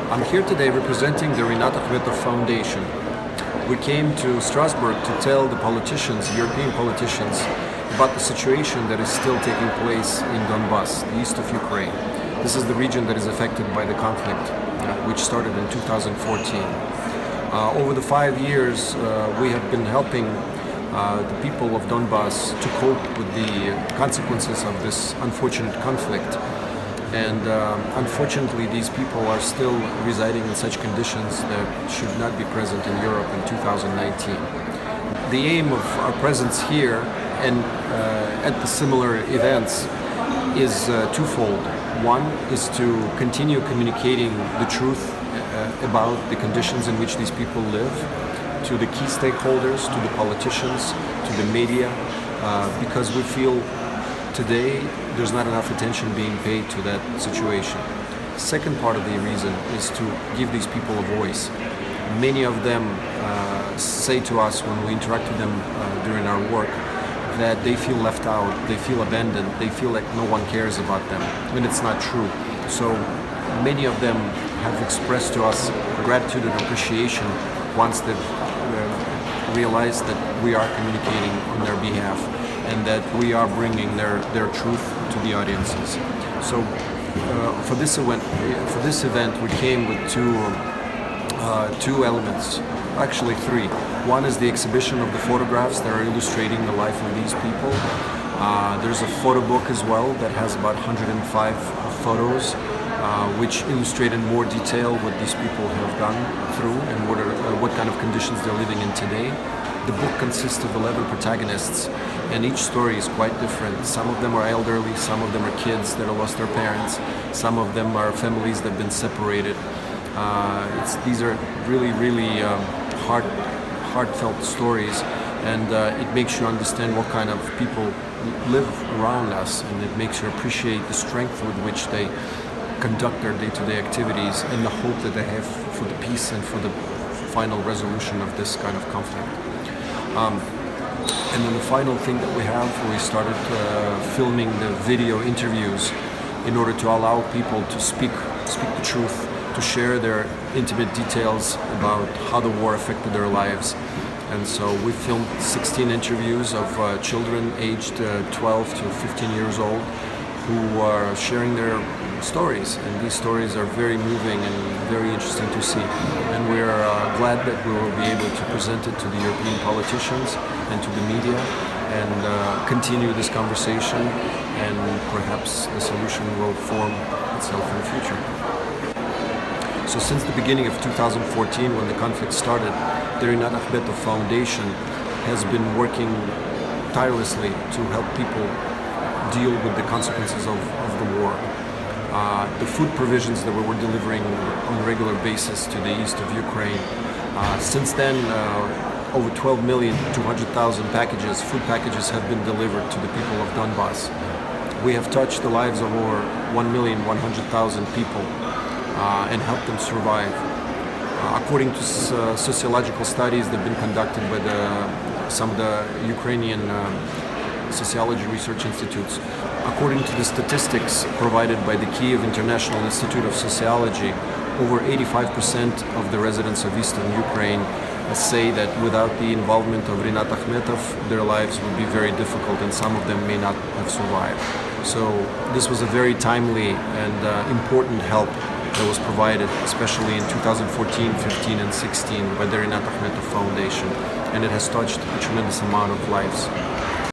I'm here today representing the Rinat Akhmetov Foundation. We came to Strasbourg to tell the politicians, European politicians, about the situation that is still taking place in Donbass, the east of Ukraine. This is the region that is affected by the conflict, which started in 2014. Over the 5 years, we have been helping the people of Donbass to cope with the consequences of this unfortunate conflict. And unfortunately, these people are still residing in such conditions that should not be present in Europe in 2019. The aim of our presence here and at the similar events is twofold. One is to continue communicating the truth about the conditions in which these people live to the key stakeholders, to the politicians, to the media, because we feel today there's not enough attention being paid to that situation. Second part of the reason is to give these people a voice. Many of them say to us when we interact with them during our work that they feel left out, they feel abandoned, they feel like no one cares about them, when it's not true. So many of them have expressed to us gratitude and appreciation once they've realized that we are communicating on their behalf and that we are bringing their truth to the audiences. So for this event, we came with two elements, actually three. One is the exhibition of the photographs that are illustrating the life of these people. There's a photo book as well that has about 105 photos, which illustrate in more detail what these people have gone through and what kind of conditions they're living in today. The book consists of 11 protagonists, and each story is quite different. Some of them are elderly, some of them are kids that have lost their parents, some of them are families that have been separated. These are really heartfelt stories, and it makes you understand what kind of people live around us, and it makes you appreciate the strength with which they conduct their day-to-day activities and the hope that they have for the peace and for the final resolution of this kind of conflict. And then the final thing that we started filming the video interviews in order to allow people to speak the truth, to share their intimate details about how the war affected their lives. And so we filmed 16 interviews of children aged 12 to 15 years old who are sharing their stories, and these stories are very moving and very interesting to see. And we're glad that we will be able to present it to the European politicians and to the media and continue this conversation, and perhaps the solution will form itself in the future. So since the beginning of 2014, when the conflict started, the Rinat Akhmetov Foundation has been working tirelessly to help people deal with the consequences of the war. The food provisions that we were delivering on a regular basis to the east of Ukraine. Since then, over 12,200,000 food packages have been delivered to the people of Donbass. We have touched the lives of over 1,100,000 people and helped them survive. According to sociological studies that have been conducted by some of the Ukrainian sociology research institutes, according to the statistics provided by the Kyiv International Institute of Sociology, over 85% of the residents of eastern Ukraine say that without the involvement of Rinat Akhmetov, their lives would be very difficult, and some of them may not have survived. So this was a very timely and important help that was provided, especially in 2014, 15, and 16 by the Rinat Akhmetov Foundation, and it has touched a tremendous amount of lives.